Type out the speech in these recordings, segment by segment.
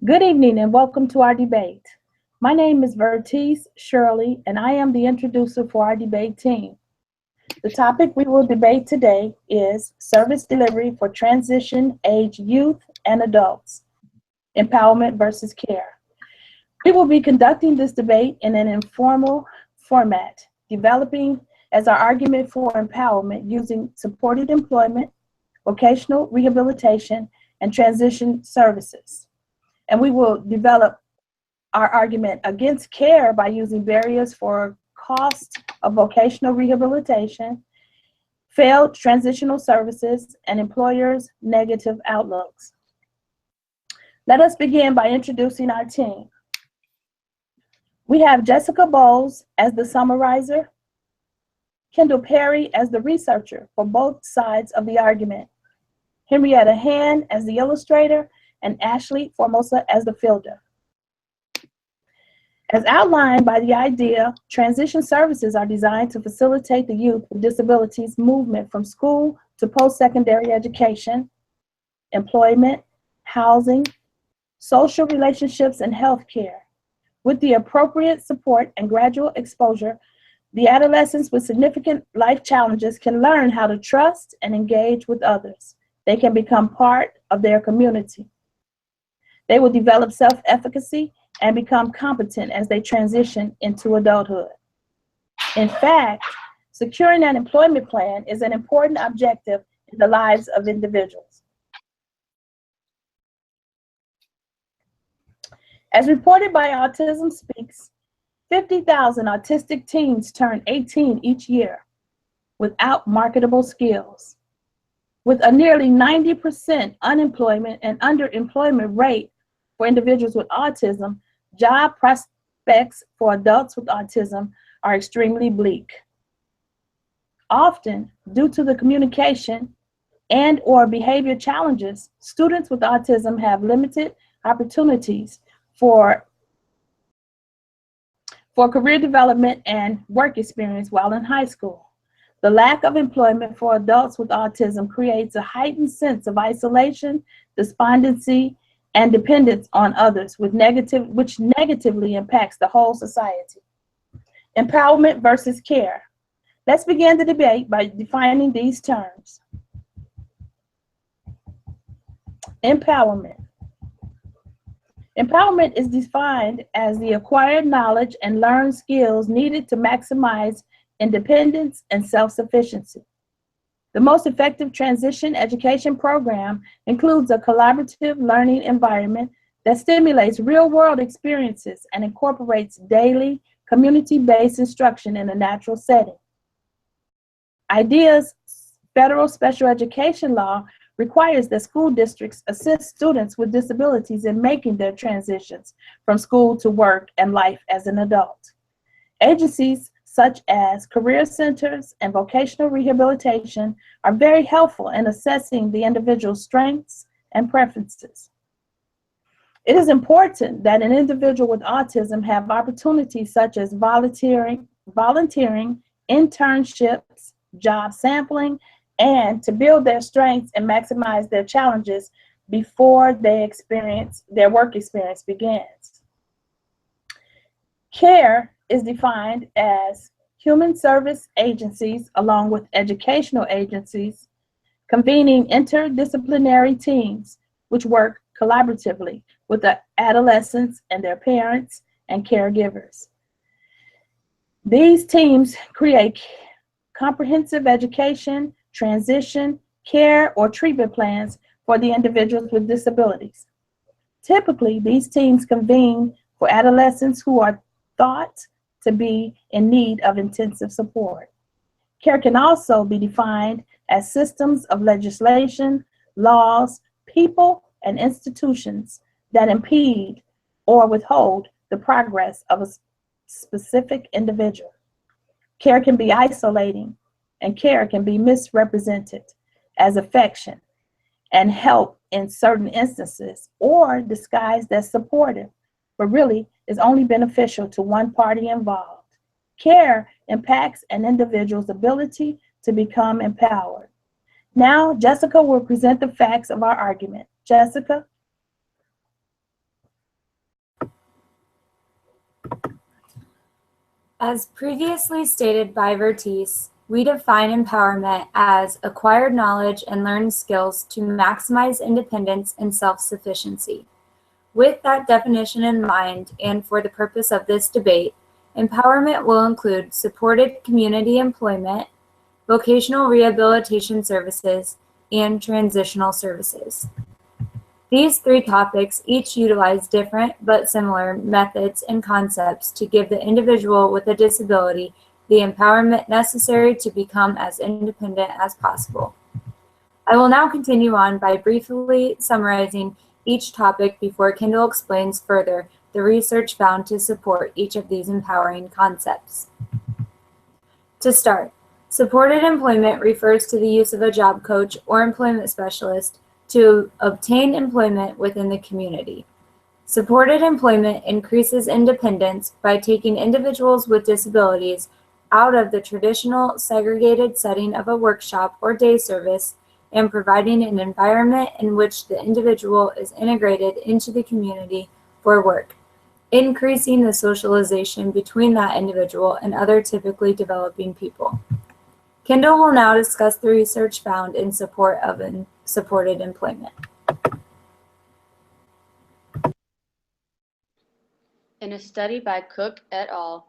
Good evening and welcome to our debate. My name is Vertice Shirley and I am the introducer for our debate team. The topic we will debate today is service delivery for transition age youth and adults, empowerment versus care. We will be conducting this debate in an informal format, developing as our argument for empowerment using supported employment, vocational rehabilitation, and transition services. And we will develop our argument against care by using barriers for cost of vocational rehabilitation, failed transitional services, and employers' negative outlooks. Let us begin by introducing our team. We have Jessica Bowles as the summarizer, Kendall Perry as the researcher for both sides of the argument, Henrietta Hand as the illustrator, and Ashley Formosa as the fielder. As outlined by the idea, transition services are designed to facilitate the youth with disabilities movement from school to post-secondary education, employment, housing, social relationships, and healthcare. With the appropriate support and gradual exposure, the adolescents with significant life challenges can learn how to trust and engage with others. They can become part of their community. They will develop self-efficacy and become competent as they transition into adulthood. In fact, securing an employment plan is an important objective in the lives of individuals. As reported by Autism Speaks, 50,000 autistic teens turn 18 each year without marketable skills. With a nearly 90% unemployment and underemployment rate for individuals with autism, job prospects for adults with autism are extremely bleak. Often, due to the communication and/or behavior challenges, students with autism have limited opportunities for career development and work experience while in high school. The lack of employment for adults with autism creates a heightened sense of isolation, despondency, and dependence on others, which negatively impacts the whole society. Empowerment versus care. Let's begin the debate by defining these terms. Empowerment. Empowerment is defined as the acquired knowledge and learned skills needed to maximize independence and self-sufficiency. The most effective transition education program includes a collaborative learning environment that stimulates real-world experiences and incorporates daily, community-based instruction in a natural setting. IDEA's federal special education law requires that school districts assist students with disabilities in making their transitions from school to work and life as an adult. Agencies such as career centers and vocational rehabilitation are very helpful in assessing the individual's strengths and preferences. It is important that an individual with autism have opportunities such as volunteering, internships, job sampling, and to build their strengths and maximize their challenges before their work experience begins. Care is defined as human service agencies along with educational agencies convening interdisciplinary teams which work collaboratively with the adolescents and their parents and caregivers. These teams create comprehensive education, transition, care, or treatment plans for the individuals with disabilities. Typically, these teams convene for adolescents who are thought to be in need of intensive support. Care can also be defined as systems of legislation, laws, people, and institutions that impede or withhold the progress of a specific individual. Care can be isolating, and care can be misrepresented as affection and help in certain instances, or disguised as supportive, but really is only beneficial to one party involved. Care impacts an individual's ability to become empowered. Now, Jessica will present the facts of our argument. Jessica? As previously stated by Vertice, we define empowerment as acquired knowledge and learned skills to maximize independence and self-sufficiency. With that definition in mind, and for the purpose of this debate, empowerment will include supported community employment, vocational rehabilitation services, and transitional services. These three topics each utilize different but similar methods and concepts to give the individual with a disability the empowerment necessary to become as independent as possible. I will now continue on by briefly summarizing each topic before Kendall explains further the research found to support each of these empowering concepts. To start, supported employment refers to the use of a job coach or employment specialist to obtain employment within the community. Supported employment increases independence by taking individuals with disabilities out of the traditional segregated setting of a workshop or day service and providing an environment in which the individual is integrated into the community for work, increasing the socialization between that individual and other typically developing people. Kendall will now discuss the research found in support of supported employment. In a study by Cook et al.,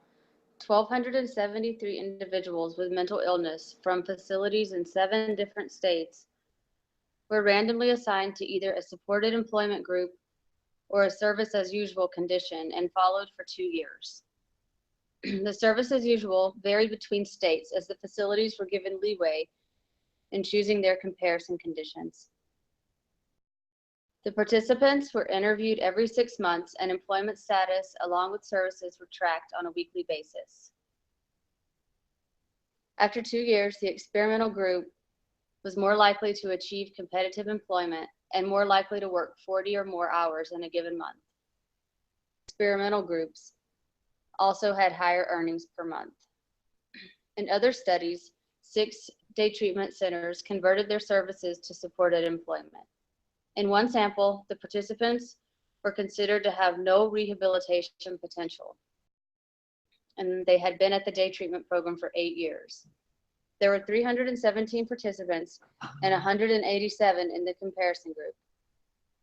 1,273 individuals with mental illness from facilities in 7 different states were randomly assigned to either a supported employment group or a service as usual condition and followed for 2 years. The service as usual varied between states as the facilities were given leeway in choosing their comparison conditions. The participants were interviewed every 6 months and employment status along with services were tracked on a weekly basis. After 2 years, the experimental group was more likely to achieve competitive employment and more likely to work 40 or more hours in a given month. Experimental groups also had higher earnings per month. In other studies, 6 day treatment centers converted their services to supported employment. In one sample, the participants were considered to have no rehabilitation potential, and they had been at the day treatment program for 8 years. There were 317 participants and 187 in the comparison group.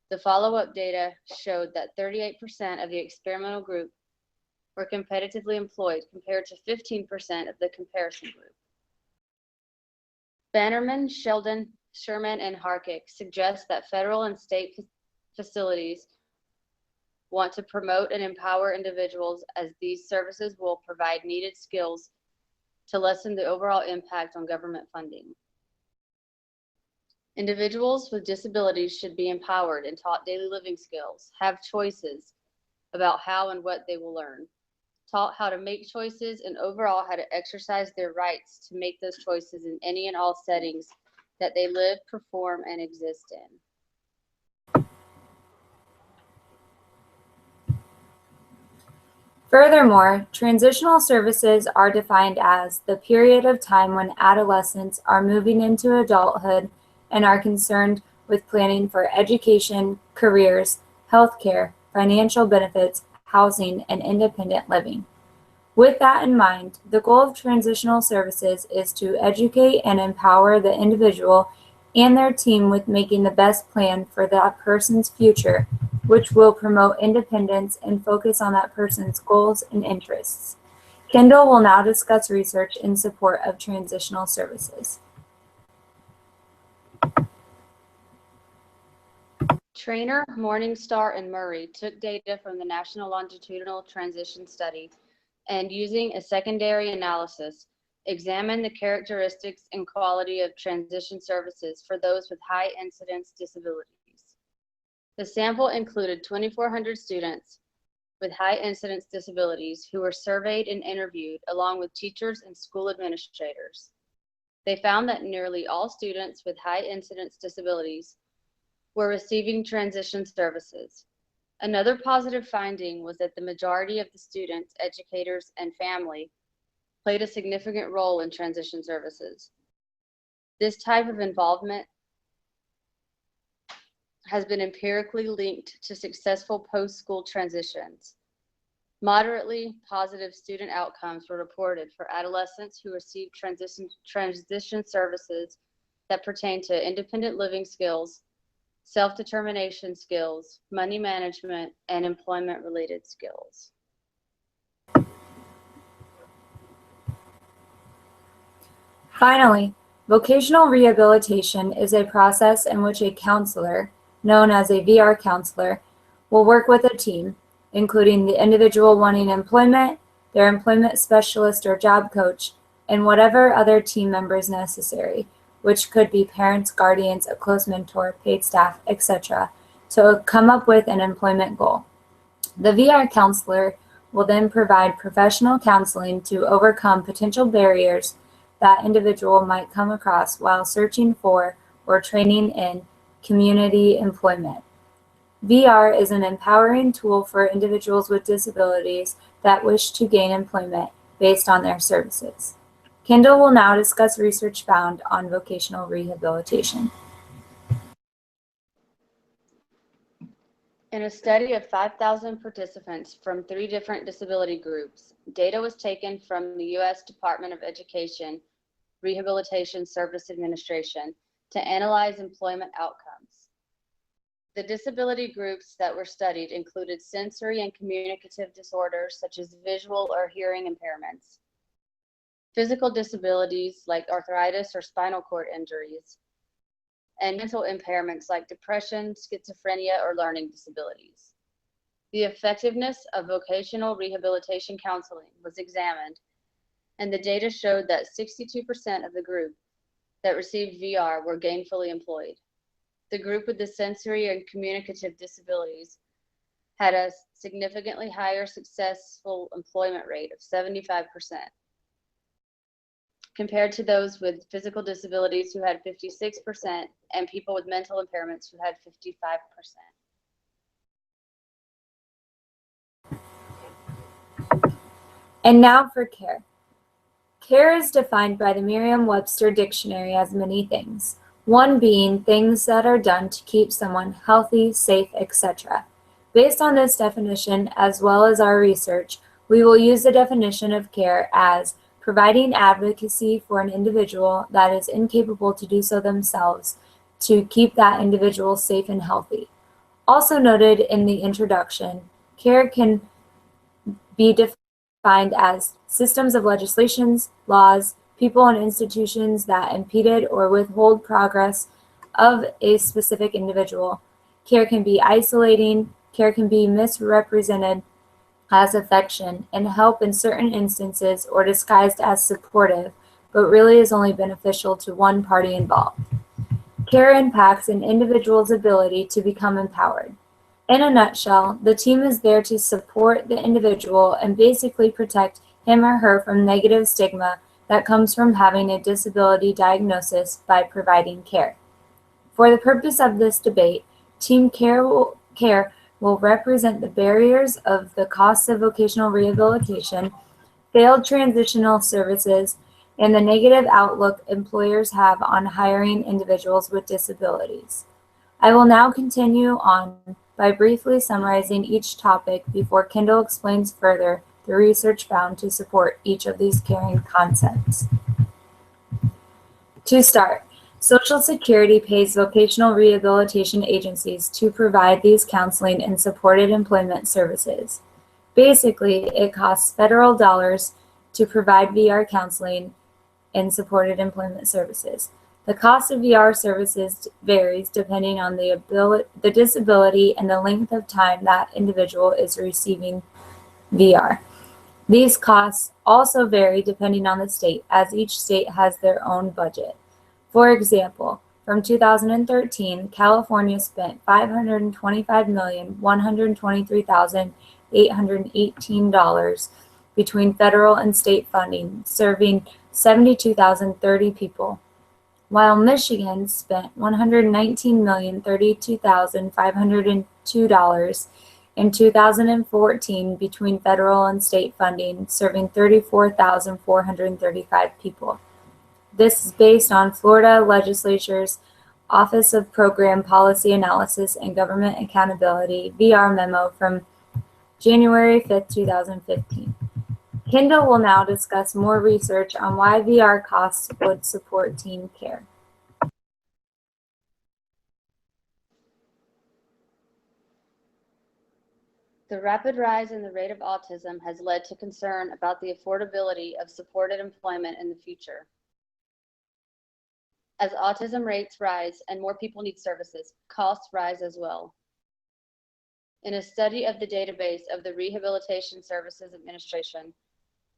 The follow-up data showed that 38% of the experimental group were competitively employed compared to 15% of the comparison group. Bannerman, Sheldon, Sherman, and Harkick suggest that federal and state facilities want to promote and empower individuals as these services will provide needed skills to lessen the overall impact on government funding. Individuals with disabilities should be empowered and taught daily living skills, have choices about how and what they will learn, taught how to make choices, and overall how to exercise their rights to make those choices in any and all settings that they live, perform, and exist in. Furthermore, transitional services are defined as the period of time when adolescents are moving into adulthood and are concerned with planning for education, careers, healthcare, financial benefits, housing, and independent living. With that in mind, the goal of transitional services is to educate and empower the individual and their team with making the best plan for that person's future, which will promote independence and focus on that person's goals and interests. Kendall will now discuss research in support of transitional services. Trainer, Morningstar, and Murray took data from the National Longitudinal Transition Study and, using a secondary analysis, examined the characteristics and quality of transition services for those with high incidence disabilities. The sample included 2,400 students with high incidence disabilities who were surveyed and interviewed along with teachers and school administrators. They found that nearly all students with high incidence disabilities were receiving transition services. Another positive finding was that the majority of the students, educators, and family played a significant role in transition services. This type of involvement has been empirically linked to successful post-school transitions. Moderately positive student outcomes were reported for adolescents who received transition services that pertain to independent living skills, self-determination skills, money management, and employment-related skills. Finally, vocational rehabilitation is a process in which a counselor, known as a VR counselor, will work with a team, including the individual wanting employment, their employment specialist or job coach, and whatever other team members necessary, which could be parents, guardians, a close mentor, paid staff, etc., to come up with an employment goal. The VR counselor will then provide professional counseling to overcome potential barriers that individual might come across while searching for or training in community employment. VR is an empowering tool for individuals with disabilities that wish to gain employment based on their services. Kendall will now discuss research found on vocational rehabilitation. In a study of 5,000 participants from 3 different disability groups, data was taken from the U.S. Department of Education Rehabilitation Service Administration to analyze employment outcomes. The disability groups that were studied included sensory and communicative disorders such as visual or hearing impairments, physical disabilities like arthritis or spinal cord injuries, and mental impairments like depression, schizophrenia, or learning disabilities. The effectiveness of vocational rehabilitation counseling was examined, and the data showed that 62% of the group that received VR were gainfully employed. The group with the sensory and communicative disabilities had a significantly higher successful employment rate of 75%, compared to those with physical disabilities who had 56% and people with mental impairments who had 55%. And now for care. Care is defined by the Merriam-Webster dictionary as many things, one being things that are done to keep someone healthy, safe, etc. Based on this definition, as well as our research, we will use the definition of care as providing advocacy for an individual that is incapable to do so themselves to keep that individual safe and healthy. Also noted in the introduction, care can be defined as systems of legislations, laws, people and institutions that impeded or withhold progress of a specific individual. Care can be isolating, care can be misrepresented as affection and help in certain instances or disguised as supportive, but really is only beneficial to one party involved. Care impacts an individual's ability to become empowered. In a nutshell, the team is there to support the individual and basically protect him or her from negative stigma that comes from having a disability diagnosis by providing care. For the purpose of this debate, Team Care will represent the barriers of the costs of vocational rehabilitation, failed transitional services, and the negative outlook employers have on hiring individuals with disabilities. I will now continue on by briefly summarizing each topic before Kendall explains further the research found to support each of these caring concepts. To start, Social Security pays vocational rehabilitation agencies to provide these counseling and supported employment services. Basically, it costs federal dollars to provide VR counseling and supported employment services. The cost of VR services varies depending on the disability and the length of time that individual is receiving VR. These costs also vary depending on the state, as each state has their own budget. For example, from 2013, California spent $525,123,818 between federal and state funding, serving 72,030 people, while Michigan spent $119,032,502 in 2014 between federal and state funding, serving 34,435 people. This is based on Florida Legislature's Office of Program Policy Analysis and Government Accountability VR memo from January 5th, 2015. Kendall will now discuss more research on why VR costs would support teen care. The rapid rise in the rate of autism has led to concern about the affordability of supported employment in the future. As autism rates rise and more people need services, costs rise as well. In a study of the database of the Rehabilitation Services Administration,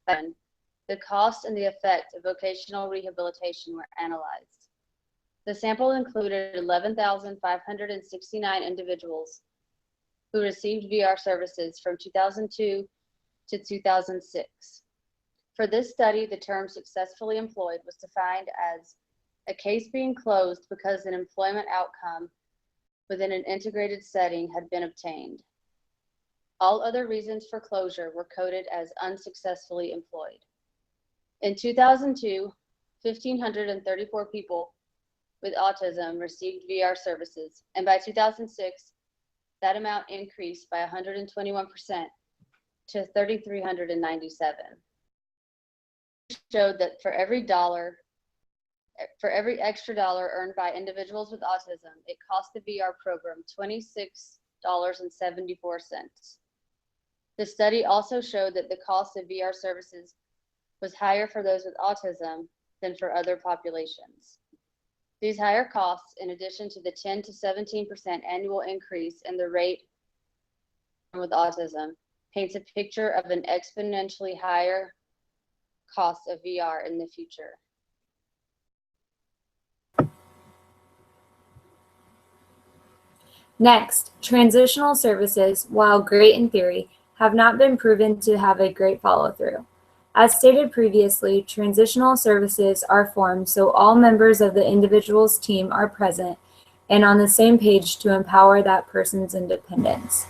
the cost and the effect of vocational rehabilitation were analyzed. The sample included 11,569 individuals who received VR services from 2002 to 2006. For this study, the term successfully employed was defined as a case being closed because an employment outcome within an integrated setting had been obtained. All other reasons for closure were coded as unsuccessfully employed. In 2002, 1,534 people with autism received VR services, and by 2006, that amount increased by 121% to 3,397. Showed that for every extra dollar earned by individuals with autism, it cost the VR program $26.74. The study also showed that the cost of VR services was higher for those with autism than for other populations. These higher costs, in addition to the 10 to 17% annual increase in the rate with autism, paints a picture of an exponentially higher cost of VR in the future. Next, transitional services, while great in theory, have not been proven to have a great follow-through. As stated previously, transitional services are formed so all members of the individual's team are present and on the same page to empower that person's independence.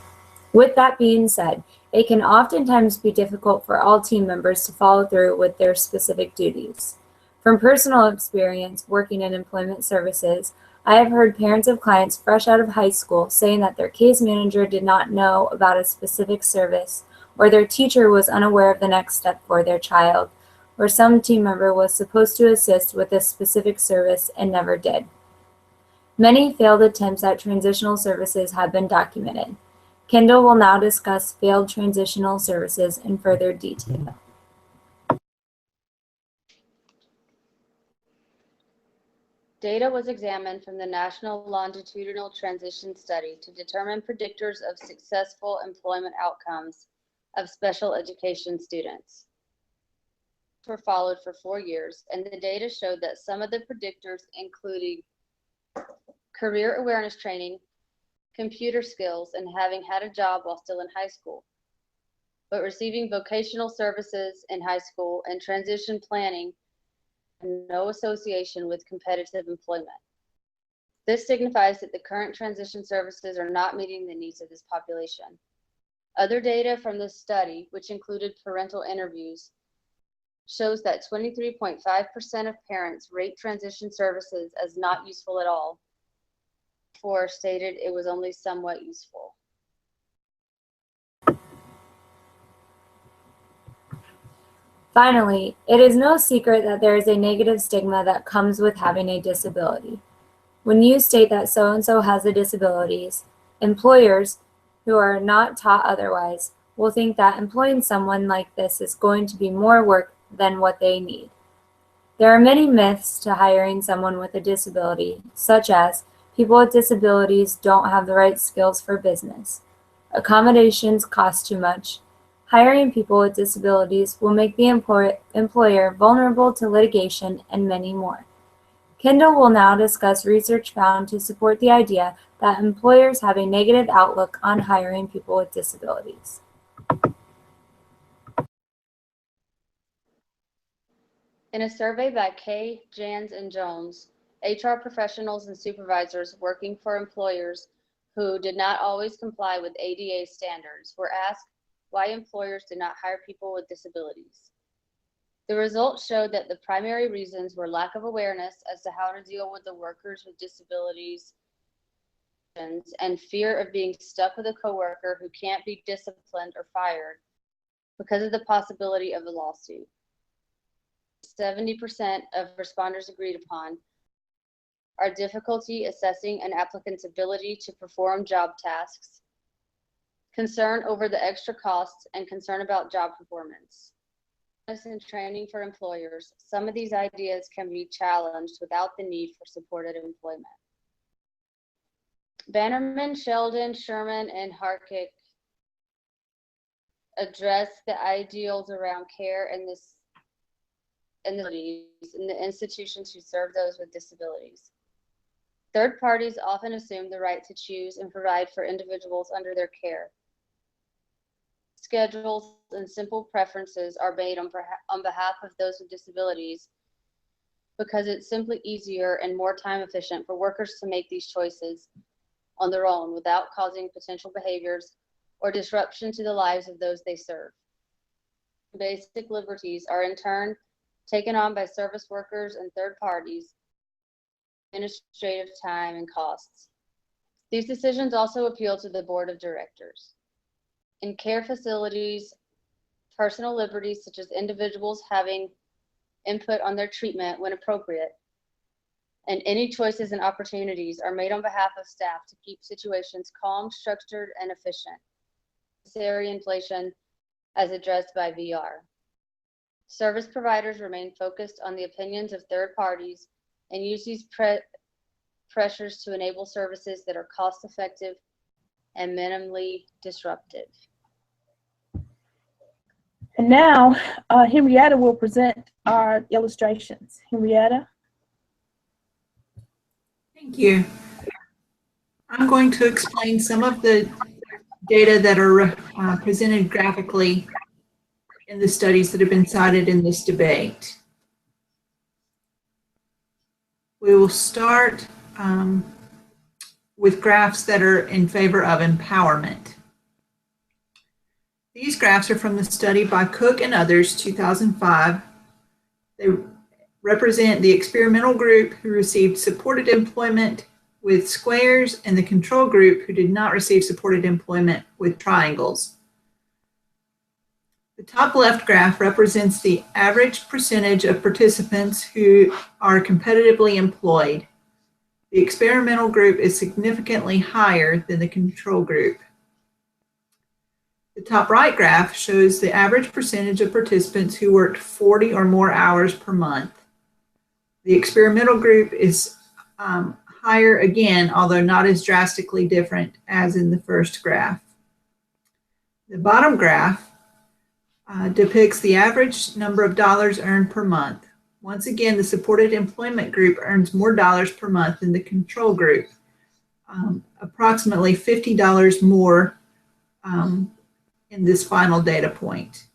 With that being said, it can oftentimes be difficult for all team members to follow through with their specific duties. From personal experience working in employment services, I have heard parents of clients fresh out of high school saying that their case manager did not know about a specific service, or their teacher was unaware of the next step for their child, or some team member was supposed to assist with a specific service and never did. Many failed attempts at transitional services have been documented. Kendall will now discuss failed transitional services in further detail. Data was examined from the National Longitudinal Transition Study to determine predictors of successful employment outcomes of special education students. Were followed for 4 years, and the data showed that some of the predictors including career awareness training, computer skills, and having had a job while still in high school, but receiving vocational services in high school and transition planning had no association with competitive employment. This signifies that the current transition services are not meeting the needs of this population. Other data from this study, which included parental interviews, shows that 23.5% of parents rate transition services as not useful at all, or stated it was only somewhat useful. Finally, it is no secret that there is a negative stigma that comes with having a disability. When you state that so-and-so has a disability, employers who are not taught otherwise will think that employing someone like this is going to be more work than what they need. There are many myths to hiring someone with a disability, such as people with disabilities don't have the right skills for business, accommodations cost too much, hiring people with disabilities will make the employer vulnerable to litigation, and many more. Kendall will now discuss research found to support the idea that employers have a negative outlook on hiring people with disabilities. In a survey by Kay, Jans, and Jones, HR professionals and supervisors working for employers who did not always comply with ADA standards were asked why employers did not hire people with disabilities. The results showed that the primary reasons were lack of awareness as to how to deal with the workers with disabilities, and fear of being stuck with a coworker who can't be disciplined or fired because of the possibility of a lawsuit. 70% of responders agreed upon are difficulty assessing an applicant's ability to perform job tasks, concern over the extra costs, and concern about job performance. In training for employers, some of these ideas can be challenged without the need for supported employment. Bannerman, Sheldon, Sherman, and Harkick address the ideals around care and the institutions who serve those with disabilities. Third parties often assume the right to choose and provide for individuals under their care. Schedules and simple preferences are made on behalf of those with disabilities because it's simply easier and more time efficient for workers to make these choices on their own without causing potential behaviors or disruption to the lives of those they serve. Basic liberties are in turn taken on by service workers and third parties, administrative time and costs. These decisions also appeal to the board of directors. In care facilities, personal liberties such as individuals having input on their treatment when appropriate, and any choices and opportunities are made on behalf of staff to keep situations calm, structured, and efficient. Necessary inflation as addressed by VR. Service providers remain focused on the opinions of third parties and use these pressures to enable services that are cost-effective and minimally disruptive. And now, Henrietta will present our illustrations. Henrietta? Thank you. I'm going to explain some of the data that are presented graphically in the studies that have been cited in this debate. We will start with graphs that are in favor of empowerment. These graphs are from the study by Cook and others, 2005. They represent the experimental group who received supported employment with squares and the control group who did not receive supported employment with triangles. The top left graph represents the average percentage of participants who are competitively employed. The experimental group is significantly higher than the control group. The top right graph shows the average percentage of participants who worked 40 or more hours per month. The experimental group is higher again, although not as drastically different as in the first graph. The bottom graph depicts the average number of dollars earned per month. Once again, the supported employment group earns more dollars per month than the control group, approximately $50 more in this final data point.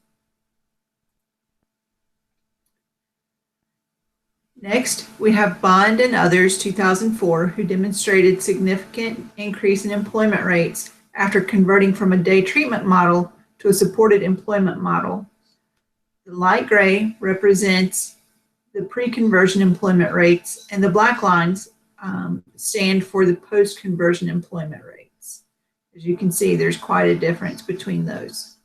Next, we have Bond and others, 2004, who demonstrated significant increase in employment rates after converting from a day treatment model to a supported employment model. The light gray represents the pre-conversion employment rates, and the black lines stand for the post-conversion employment rates. As you can see, there's quite a difference between those.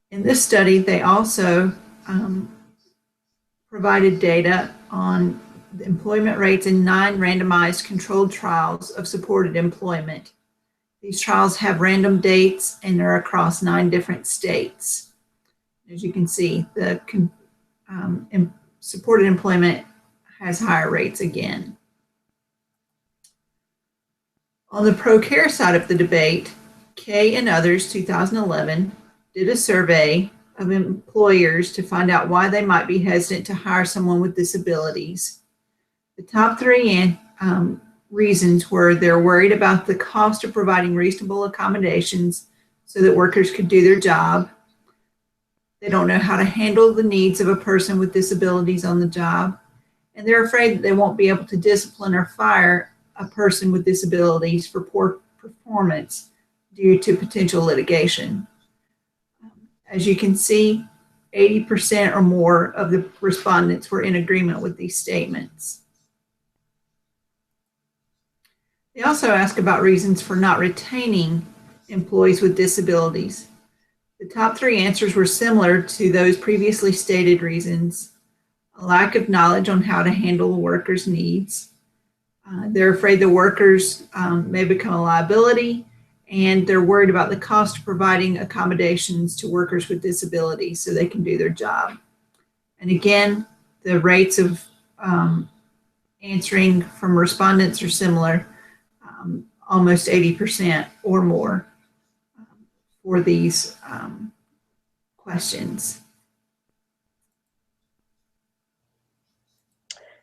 In this study, they also provided data on the employment rates in 9 randomized controlled trials of supported employment. These trials have random dates and are across 9 different states. As you can see, the supported employment has higher rates again. On the pro-care side of the debate, Kay and others, 2011, did a survey of employers to find out why they might be hesitant to hire someone with disabilities. The top 3 reasons were they're worried about the cost of providing reasonable accommodations so that workers could do their job. They don't know how to handle the needs of a person with disabilities on the job, and they're afraid that they won't be able to discipline or fire a person with disabilities for poor performance due to potential litigation. As you can see, 80% or more of the respondents were in agreement with these statements. They also ask about reasons for not retaining employees with disabilities. The top 3 answers were similar to those previously stated reasons: a lack of knowledge on how to handle the workers' needs. They're afraid the workers may become a liability, and they're worried about the cost of providing accommodations to workers with disabilities so they can do their job. And again, the rates of answering from respondents are similar, almost 80% or more for these questions.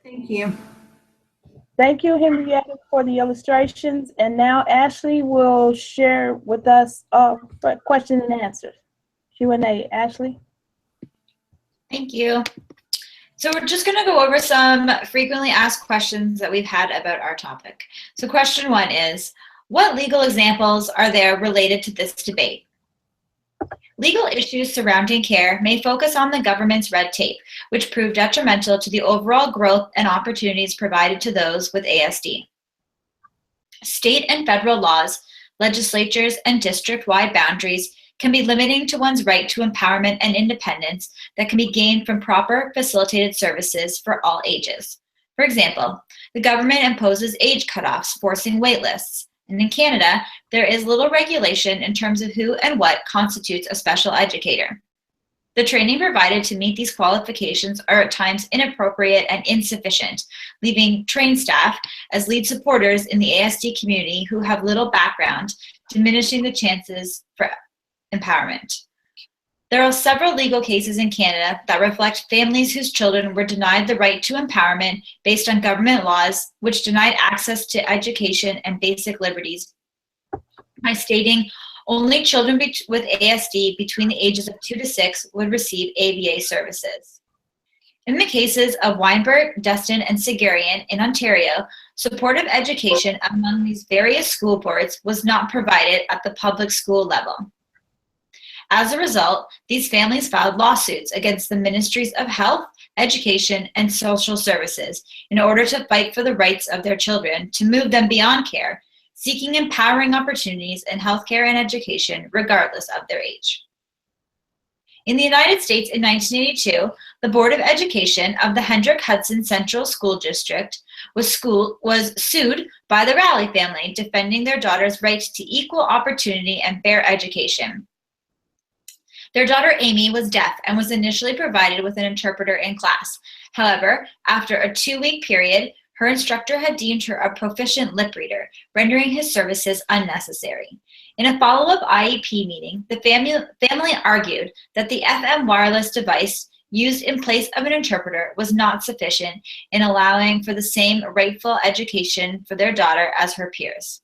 Thank you. Thank you, Henrietta, for the illustrations. And now Ashley will share with us question and answer. Q&A. Ashley? Thank you. So we're just going to go over some frequently asked questions that we've had about our topic. So question 1 is, what legal examples are there related to this debate? Legal issues surrounding care may focus on the government's red tape, which proved detrimental to the overall growth and opportunities provided to those with ASD. State and federal laws, legislatures, and district-wide boundaries can be limiting to one's right to empowerment and independence that can be gained from proper facilitated services for all ages. For example, the government imposes age cutoffs, forcing wait lists. And in Canada, there is little regulation in terms of who and what constitutes a special educator. The training provided to meet these qualifications are at times inappropriate and insufficient, leaving trained staff as lead supporters in the ASD community who have little background, diminishing the chances for empowerment. There are several legal cases in Canada that reflect families whose children were denied the right to empowerment based on government laws which denied access to education and basic liberties by stating only children with ASD between the ages of 2 to 6 would receive ABA services. In the cases of Weinberg, Destin, and Sigarian in Ontario, supportive education among these various school boards was not provided at the public school level. As a result, these families filed lawsuits against the Ministries of Health, Education, and Social Services in order to fight for the rights of their children to move them beyond care, seeking empowering opportunities in healthcare and education regardless of their age. In the United States in 1982, the Board of Education of the Hendrick Hudson Central School District was sued by the Raleigh family, defending their daughter's right to equal opportunity and fair education. Their daughter Amy was deaf and was initially provided with an interpreter in class. However, after a 2-week period, her instructor had deemed her a proficient lip reader, rendering his services unnecessary. In a follow-up IEP meeting, the family argued that the FM wireless device used in place of an interpreter was not sufficient in allowing for the same rightful education for their daughter as her peers.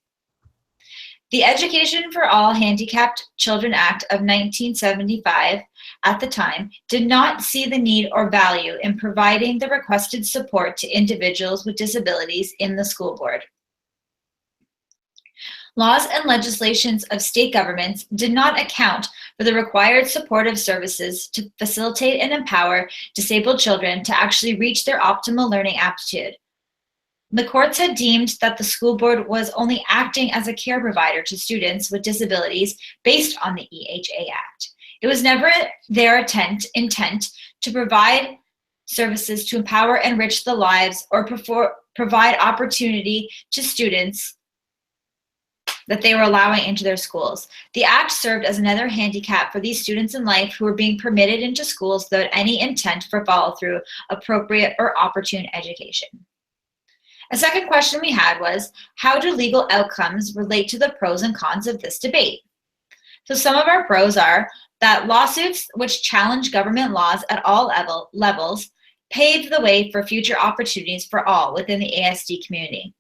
The Education for All Handicapped Children Act of 1975, at the time, did not see the need or value in providing the requested support to individuals with disabilities in the school board. Laws and legislations of state governments did not account for the required supportive services to facilitate and empower disabled children to actually reach their optimal learning aptitude. The courts had deemed that the school board was only acting as a care provider to students with disabilities based on the EHA Act. It was never their intent to provide services to empower and enrich the lives or provide opportunity to students that they were allowing into their schools. The act served as another handicap for these students in life who were being permitted into schools without any intent for follow-through, appropriate, or opportune education. A second question we had was, how do legal outcomes relate to the pros and cons of this debate? So some of our pros are that lawsuits which challenge government laws at all levels pave the way for future opportunities for all within the ASD community.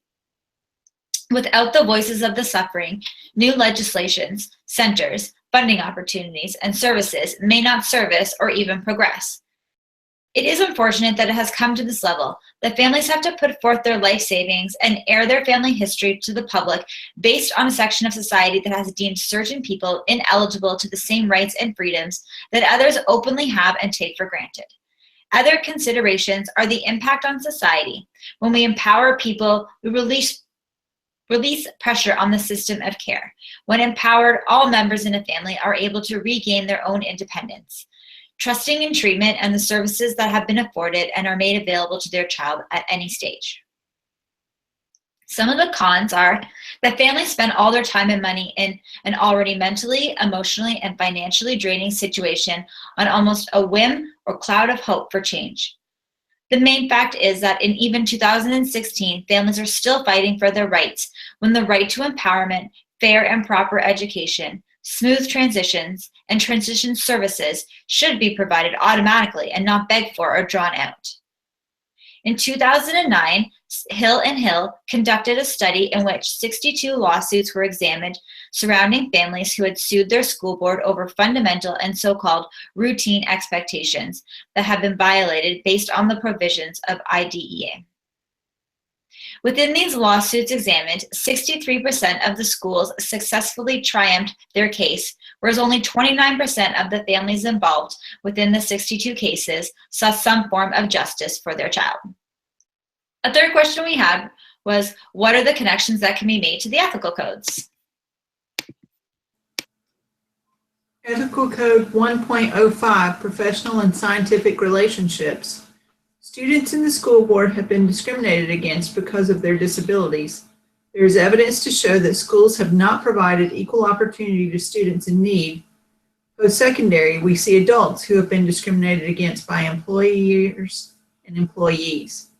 Without the voices of the suffering, new legislations, centers, funding opportunities, and services may not service or even progress. It is unfortunate that it has come to this level, that families have to put forth their life savings and air their family history to the public based on a section of society that has deemed certain people ineligible to the same rights and freedoms that others openly have and take for granted. Other considerations are the impact on society. When we empower people, we release release pressure on the system of care. When empowered, all members in a family are able to regain their own independence, trusting in treatment and the services that have been afforded and are made available to their child at any stage. Some of the cons are that families spend all their time and money in an already mentally, emotionally, and financially draining situation on almost a whim or cloud of hope for change. The main fact is that in even 2016, families are still fighting for their rights when the right to empowerment, fair and proper education, smooth transitions, and transition services should be provided automatically and not begged for or drawn out. In 2009, Hill & Hill conducted a study in which 62 lawsuits were examined surrounding families who had sued their school board over fundamental and so-called routine expectations that have been violated based on the provisions of IDEA. Within these lawsuits examined, 63% of the schools successfully triumphed their case, whereas only 29% of the families involved within the 62 cases saw some form of justice for their child. A third question we had was, what are the connections that can be made to the ethical codes? Ethical Code 1.05, Professional and Scientific Relationships. Students in the school board have been discriminated against because of their disabilities. There is evidence to show that schools have not provided equal opportunity to students in need. Post-secondary, we see adults who have been discriminated against by employers and employees.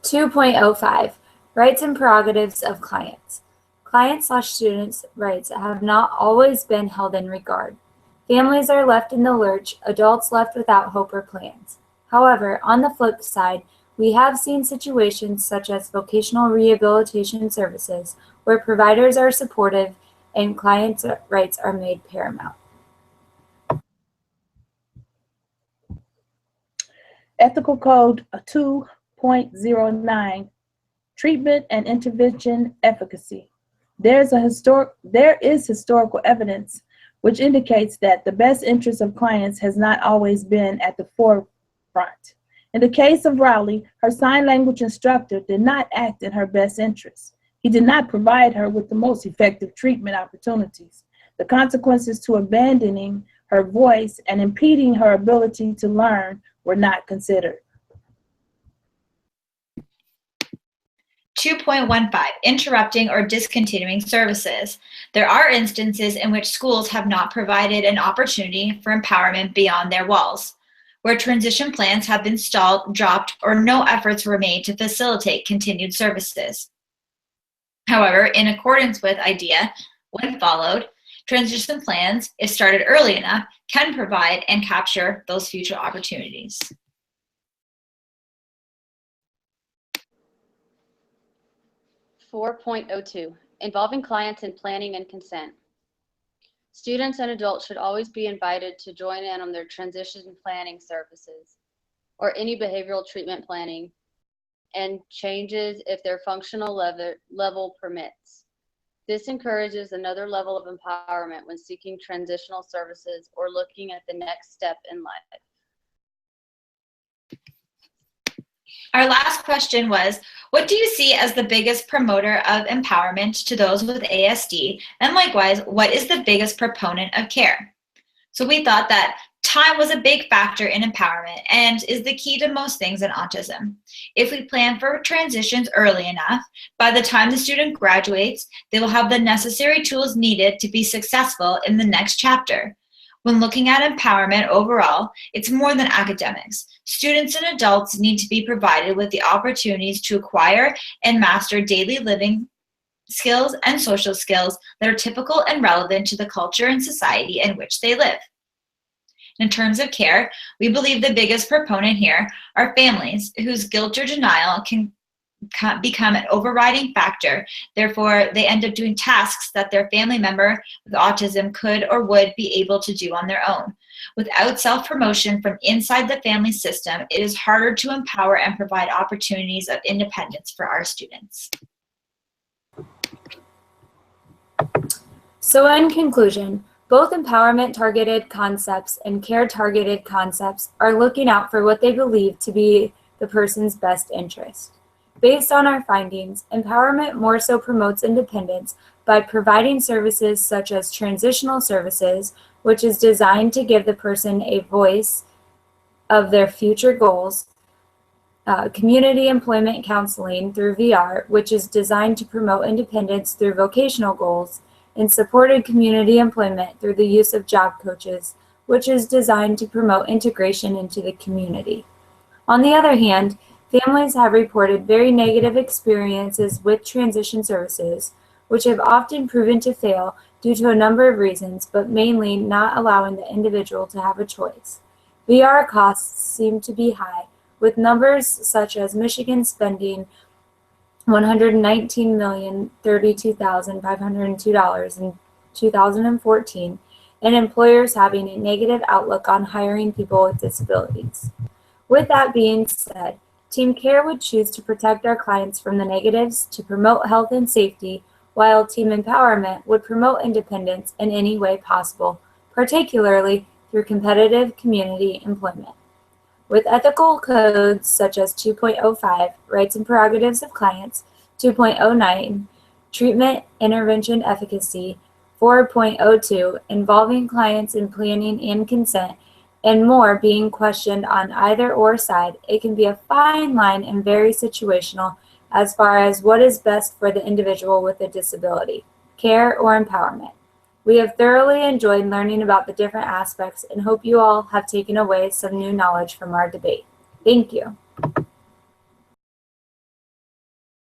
(2.05) Rights and prerogatives of clients. Client/students' rights have not always been held in regard. Families are left in the lurch, adults left without hope or plans. However, on the flip side, we have seen situations such as vocational rehabilitation services where providers are supportive and clients' rights are made paramount. Ethical Code 2.09, Treatment and Intervention Efficacy. There is historical evidence which indicates that the best interest of clients has not always been at the forefront. In the case of Rowley, her sign language instructor did not act in her best interest. He did not provide her with the most effective treatment opportunities. The consequences to abandoning her voice and impeding her ability to learn were not considered. 2.15, interrupting or discontinuing services. There are instances in which schools have not provided an opportunity for empowerment beyond their walls, where transition plans have been stalled, dropped, or no efforts were made to facilitate continued services. However, in accordance with IDEA, when followed, transition plans, if started early enough, can provide and capture those future opportunities. (4.02) Involving clients in planning and consent. Students and adults should always be invited to join in on their transition planning services or any behavioral treatment planning and changes if their functional level permits. This encourages another level of empowerment when seeking transitional services or looking at the next step in life. Our last question was, what do you see as the biggest promoter of empowerment to those with ASD? And likewise, what is the biggest proponent of care? So we thought that time was a big factor in empowerment and is the key to most things in autism. If we plan for transitions early enough, by the time the student graduates, they will have the necessary tools needed to be successful in the next chapter. When looking at empowerment overall, it's more than academics. Students and adults need to be provided with the opportunities to acquire and master daily living skills and social skills that are typical and relevant to the culture and society in which they live. In terms of care, we believe the biggest proponent here are families whose guilt or denial can become an overriding factor. Therefore, they end up doing tasks that their family member with autism could or would be able to do on their own. Without self-promotion from inside the family system, it is harder to empower and provide opportunities of independence for our students. So in conclusion, both empowerment-targeted concepts and care-targeted concepts are looking out for what they believe to be the person's best interest. Based on our findings, empowerment more so promotes independence by providing services such as transitional services, which is designed to give the person a voice of their future goals, community employment counseling through VR, which is designed to promote independence through vocational goals, and supported community employment through the use of job coaches, which is designed to promote integration into the community. On the other hand, families have reported very negative experiences with transition services, which have often proven to fail due to a number of reasons, but mainly not allowing the individual to have a choice. VR costs seem to be high, with numbers such as Michigan spending $119,032,502 in 2014, and employers having a negative outlook on hiring people with disabilities. With that being said, Team Care would choose to protect our clients from the negatives to promote health and safety, while Team Empowerment would promote independence in any way possible, particularly through competitive community employment. With ethical codes such as 2.05, Rights and Prerogatives of Clients, 2.09, Treatment Intervention Efficacy, 4.02, involving clients in planning and consent, and more being questioned on either or side, it can be a fine line and very situational as far as what is best for the individual with a disability, care or empowerment. We have thoroughly enjoyed learning about the different aspects and hope you all have taken away some new knowledge from our debate. Thank you.